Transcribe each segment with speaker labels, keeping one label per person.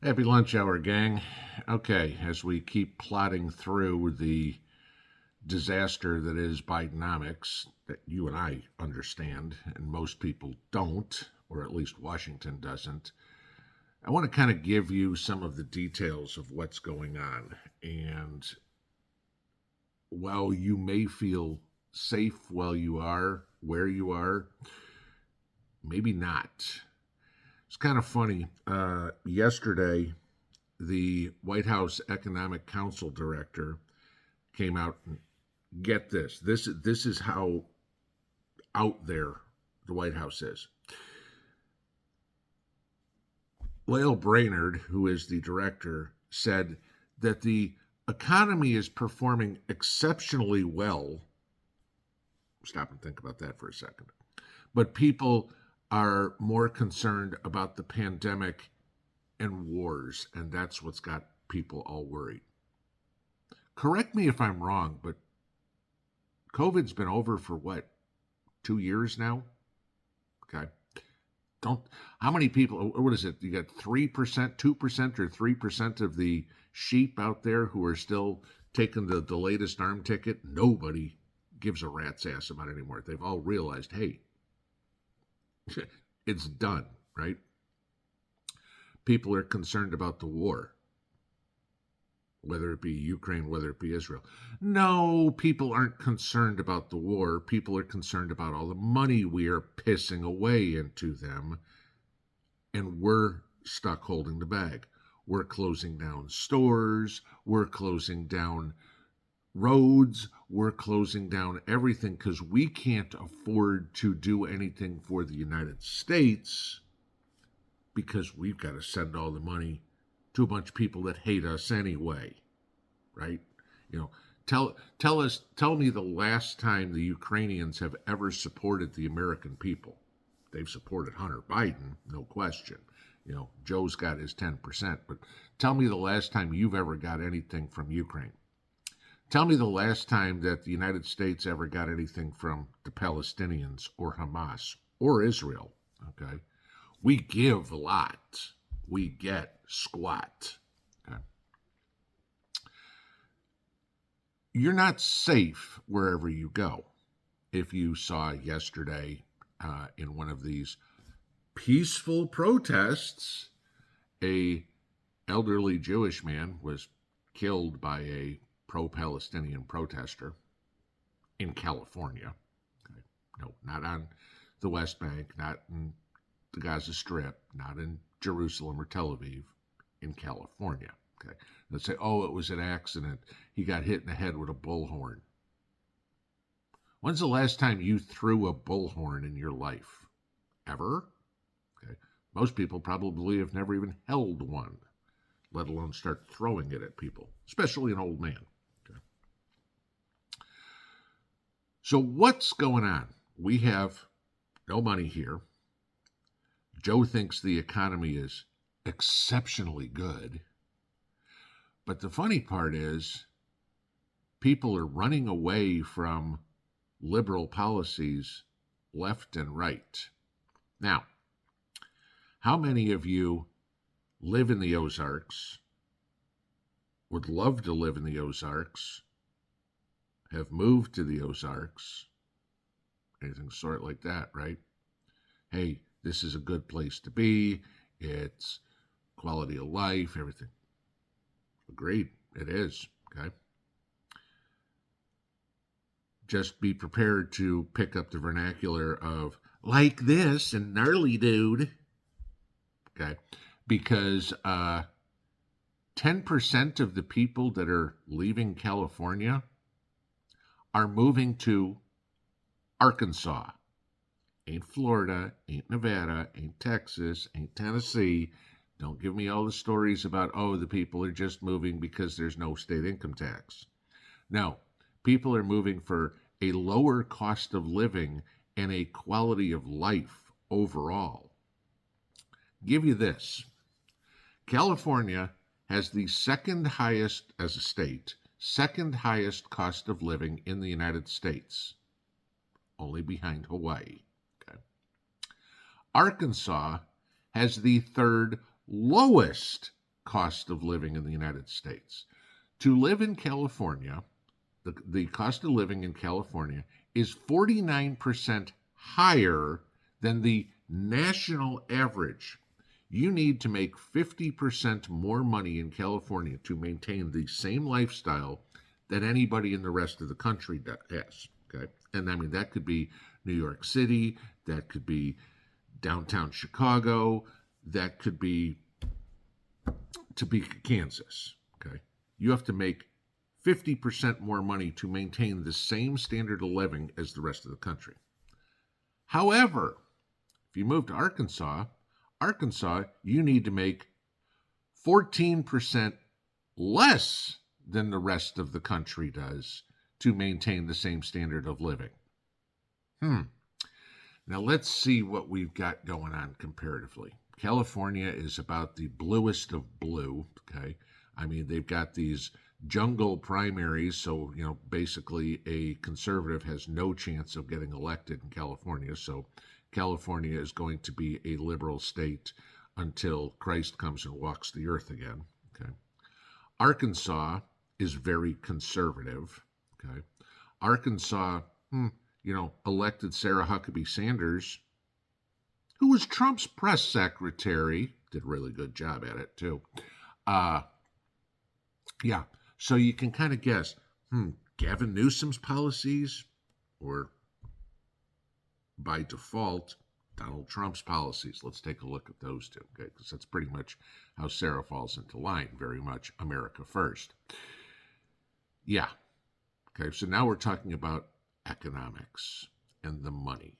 Speaker 1: Happy lunch hour, gang. Okay, as we keep plodding through the disaster that is Bidenomics, that you and I understand, and most people don't, or at least Washington doesn't, I want to kind of give you some of the details of what's going on. And while you may feel safe while you are where you are, maybe not. It's kind of funny. Yesterday, the White House Economic Council director came out and get this. This is how out there the White House is. Lael Brainerd, who is the director, said that the economy is performing exceptionally well. Stop and think about that for a second. But people are more concerned about the pandemic and wars, and that's what's got people all worried. Correct me if I'm wrong, but COVID's been over for what, 2 years now? Okay. Don't, how many people, what is it? You got 3%, 2% or 3% of the sheep out there who are still taking the latest arm ticket? Nobody gives a rat's ass about it anymore. They've all realized, hey, it's done, right? People are concerned about the war, whether it be Ukraine, whether it be Israel. No, people aren't concerned about the war. People are concerned about all the money we are pissing away into them, and we're stuck holding the bag. We're closing down stores. We're closing down roads. We're closing down everything because we can't afford to do anything for the United States because we've got to send all the money to a bunch of people that hate us anyway, right? You know, tell me the last time the Ukrainians have ever supported the American people. They've supported Hunter Biden, no question. You know, Joe's got his 10%, but tell me the last time you've ever got anything from Ukraine. Tell me the last time that the United States ever got anything from the Palestinians or Hamas or Israel, okay? We give a lot. We get squat. Okay? You're not safe wherever you go. If you saw yesterday in one of these peaceful protests, a elderly Jewish man was killed by a pro-Palestinian protester in California. Okay? No, not on the West Bank, not in the Gaza Strip, not in Jerusalem or Tel Aviv, in California. Okay, let's say, oh, it was an accident. He got hit in the head with a bullhorn. When's the last time you threw a bullhorn in your life? Ever? Okay, most people probably have never even held one, let alone start throwing it at people, especially an old man. Okay. So what's going on? We have no money here. Joe thinks the economy is exceptionally good. But the funny part is people are running away from liberal policies left and right. Now, how many of you live in the Ozarks, would love to live in the Ozarks, have moved to the Ozarks, anything sort like that, right? Hey, this is a good place to be. It's quality of life, everything. Agreed, it is, okay? Just be prepared to pick up the vernacular of like this and gnarly dude, okay? Because 10% of the people that are leaving California are moving to Arkansas. Ain't Florida, ain't Nevada, ain't Texas, ain't Tennessee. Don't give me all the stories about, oh, the people are just moving because there's no state income tax. No, people are moving for a lower cost of living and a quality of life overall. Give you this. California has the second highest, as a state, second highest cost of living in the United States, only behind Hawaii. Arkansas has the third lowest cost of living in the United States. To live in California, the cost of living in California is 49% higher than the national average. You need to make 50% more money in California to maintain the same lifestyle that anybody in the rest of the country has. Okay, and I mean that could be New York City, that could be downtown Chicago, that could be Topeka, Kansas. Okay, you have to make 50% more money to maintain the same standard of living as the rest of the country. However, if you move to Arkansas, you need to make 14% less than the rest of the country does to maintain the same standard of living. Now let's see what we've got going on comparatively. California is about the bluest of blue, okay? I mean, they've got these jungle primaries, so, basically a conservative has no chance of getting elected in California, so California is going to be a liberal state until Christ comes and walks the earth again, okay? Arkansas is very conservative, okay? Arkansas, elected Sarah Huckabee Sanders, who was Trump's press secretary, did a really good job at it too. So you can kind of guess, Gavin Newsom's policies, or by default, Donald Trump's policies. Let's take a look at those two, okay? Because that's pretty much how Sarah falls into line, very much America first. Yeah. Okay, so now we're talking about economics and the money.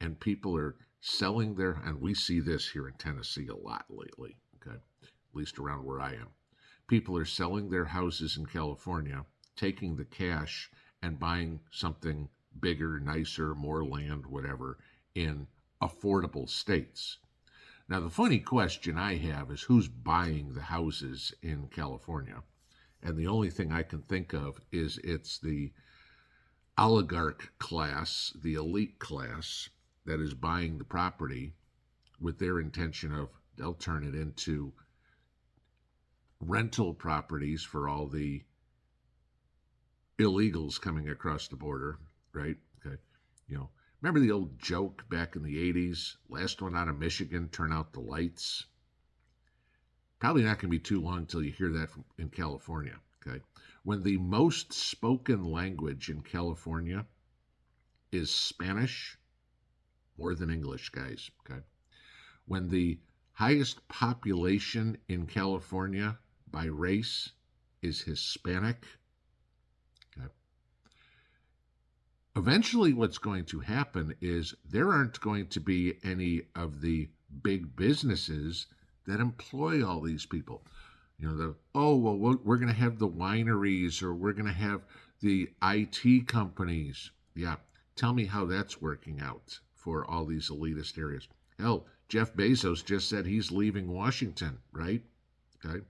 Speaker 1: And people are selling their, and we see this here in Tennessee a lot lately, okay? At least around where I am. People are selling their houses in California, taking the cash and buying something bigger, nicer, more land, whatever, in affordable states. Now, the funny question I have is who's buying the houses in California? And the only thing I can think of is it's the oligarch class, the elite class, that is buying the property with their intention of they'll turn it into rental properties for all the illegals coming across the border, right? Okay. Remember the old joke back in the 80s? Last one out of Michigan, turn out the lights. Probably not going to be too long until you hear that in California, okay? When the most spoken language in California is Spanish, more than English, guys, okay? When the highest population in California by race is Hispanic, okay? Eventually what's going to happen is there aren't going to be any of the big businesses that employ all these people. We're going to have the wineries, or we're going to have the IT companies. Yeah, tell me how that's working out for all these elitist areas. Hell, Jeff Bezos just said he's leaving Washington, right? Okay.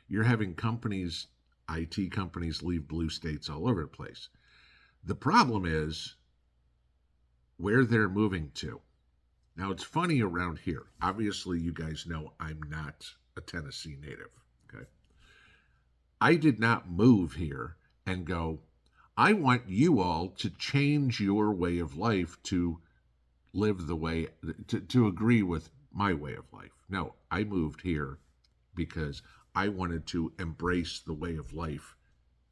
Speaker 1: You're having companies, IT companies, leave blue states all over the place. The problem is where they're moving to. Now, it's funny around here. Obviously, you guys know I'm not a Tennessee native, okay? I did not move here and go, I want you all to change your way of life to live the way, to agree with my way of life. No, I moved here because I wanted to embrace the way of life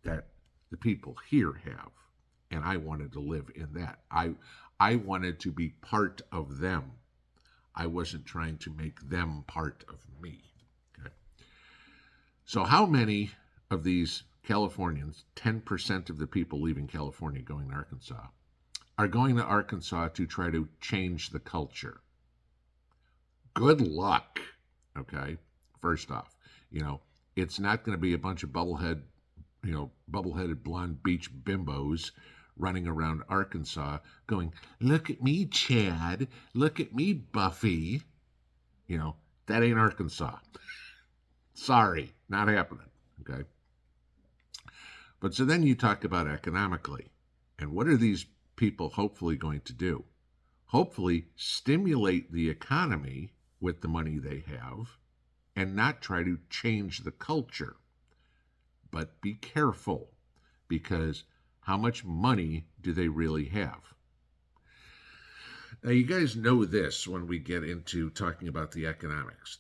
Speaker 1: that the people here have, and I wanted to live in that. I wanted to be part of them. I wasn't trying to make them part of me. Okay. So how many of these Californians, 10% of the people leaving California going to Arkansas, are going to Arkansas to try to change the culture? Good luck. Okay. First off, it's not going to be a bunch of bubbleheaded blonde beach bimbos running around Arkansas going, look at me, Chad. Look at me, Buffy. That ain't Arkansas. Sorry, not happening. Okay. But so then you talk about economically. And what are these people hopefully going to do? Hopefully stimulate the economy with the money they have and not try to change the culture. But be careful, because how much money do they really have? Now, you guys know this when we get into talking about the economics.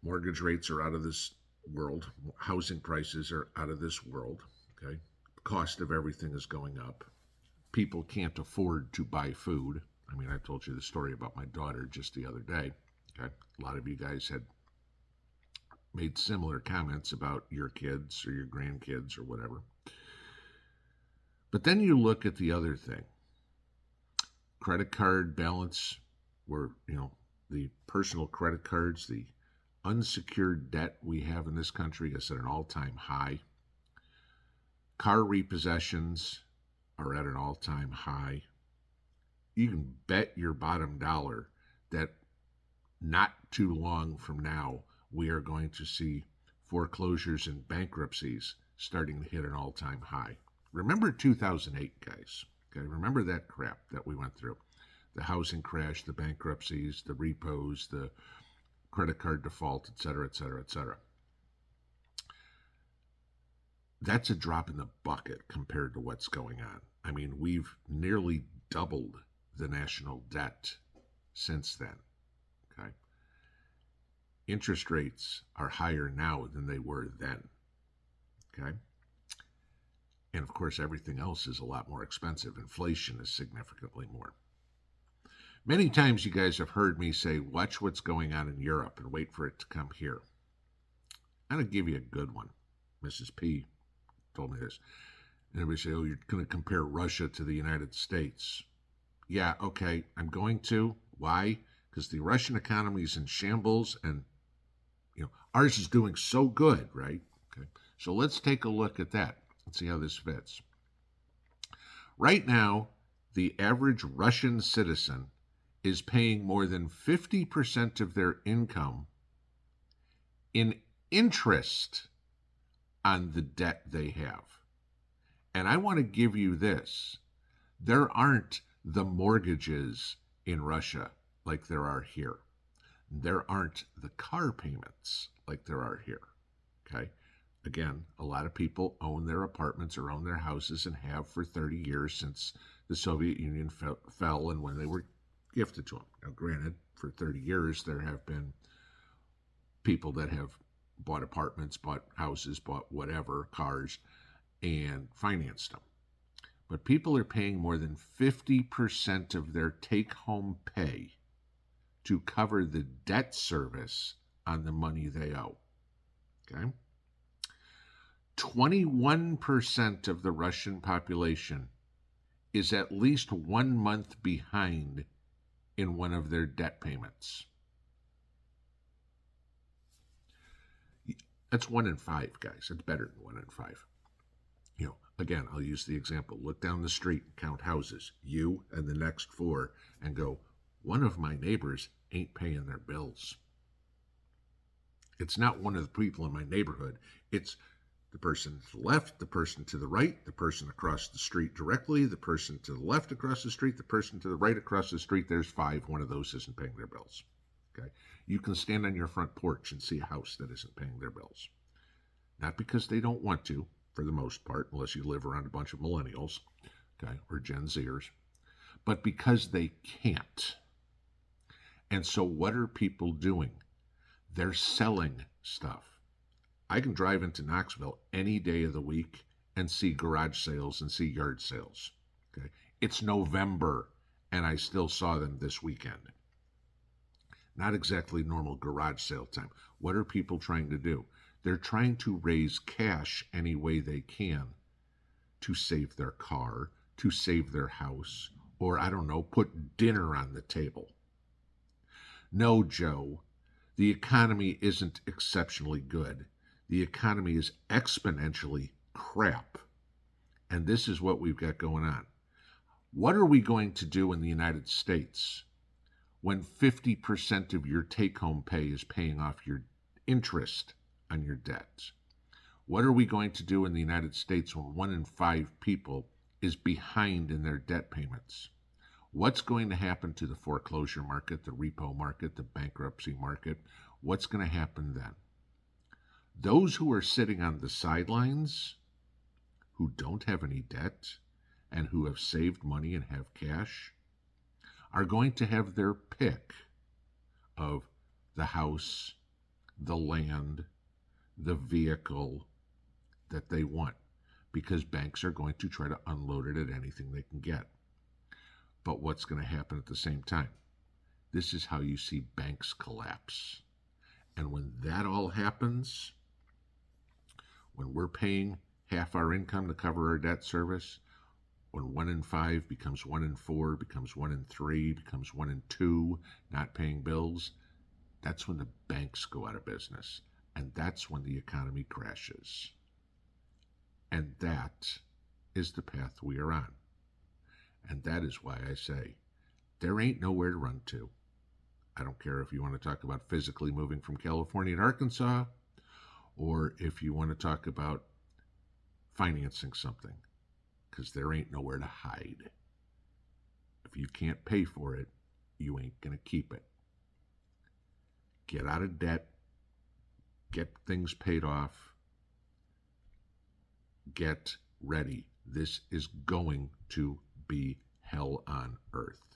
Speaker 1: Mortgage rates are out of this world. Housing prices are out of this world. Okay, the cost of everything is going up. People can't afford to buy food. I mean, I told you the story about my daughter just the other day. Okay, a lot of you guys had made similar comments about your kids or your grandkids or whatever. But then you look at the other thing. Credit card balance, where, the personal credit cards, the unsecured debt we have in this country is at an all-time high. Car repossessions are at an all-time high. You can bet your bottom dollar that not too long from now, we are going to see foreclosures and bankruptcies starting to hit an all-time high. Remember 2008, guys. Okay, remember that crap that we went through. The housing crash, the bankruptcies, the repos, the credit card default, et cetera, et cetera, et cetera. That's a drop in the bucket compared to what's going on. I mean, we've nearly doubled the national debt since then. Okay. Interest rates are higher now than they were then. Okay. And of course, everything else is a lot more expensive. Inflation is significantly more. Many times you guys have heard me say, watch what's going on in Europe and wait for it to come here. I'm going to give you a good one. Mrs. P told me this. And everybody say, oh, you're going to compare Russia to the United States. Yeah, okay, I'm going to. Why? Because the Russian economy is in shambles, and ours is doing so good, right? Okay, so let's take a look at that. Let's see how this fits. Right now, the average Russian citizen is paying more than 50% of their income in interest on the debt they have. And I want to give you this. There aren't the mortgages in Russia like there are here. There aren't the car payments like there are here. Okay? Again, a lot of people own their apartments or own their houses and have for 30 years since the Soviet Union fell and when they were gifted to them. Now, granted, for 30 years, there have been people that have bought apartments, bought houses, bought whatever, cars, and financed them. But people are paying more than 50% of their take-home pay to cover the debt service on the money they owe. Okay? 21% of the Russian population is at least 1 month behind in one of their debt payments. That's 1 in 5, guys. It's better than 1 in 5. Again, I'll use the example. Look down the street, count houses, you and the next 4, and go, one of my neighbors ain't paying their bills. It's not one of the people in my neighborhood. It's the person to the left, the person to the right, the person across the street directly, the person to the left across the street, the person to the right across the street. There's 5. One of those isn't paying their bills. Okay? You can stand on your front porch and see a house that isn't paying their bills. Not because they don't want to, for the most part, unless you live around a bunch of millennials, okay, or Gen Zers, but because they can't. And so what are people doing? They're selling stuff. I can drive into Knoxville any day of the week and see garage sales and see yard sales. Okay, it's November, and I still saw them this weekend. Not exactly normal garage sale time. What are people trying to do? They're trying to raise cash any way they can to save their car, to save their house, or, I don't know, put dinner on the table. No, Joe, the economy isn't exceptionally good. The economy is exponentially crap. And this is what we've got going on. What are we going to do in the United States when 50% of your take-home pay is paying off your interest on your debt? What are we going to do in the United States when 1 in 5 people is behind in their debt payments? What's going to happen to the foreclosure market, the repo market, the bankruptcy market? What's going to happen then? Those who are sitting on the sidelines, who don't have any debt, and who have saved money and have cash, are going to have their pick of the house, the land, the vehicle that they want, because banks are going to try to unload it at anything they can get. But what's going to happen at the same time? This is how you see banks collapse. And when that all happens, when we're paying half our income to cover our debt service, when 1 in 5 becomes 1 in 4, becomes 1 in 3, becomes 1 in 2, not paying bills, that's when the banks go out of business. And that's when the economy crashes. And that is the path we are on. And that is why I say, there ain't nowhere to run to. I don't care if you want to talk about physically moving from California to Arkansas, or if you want to talk about financing something, because there ain't nowhere to hide. If you can't pay for it, you ain't going to keep it. Get out of debt, get things paid off, get ready. This is going to be hell on earth.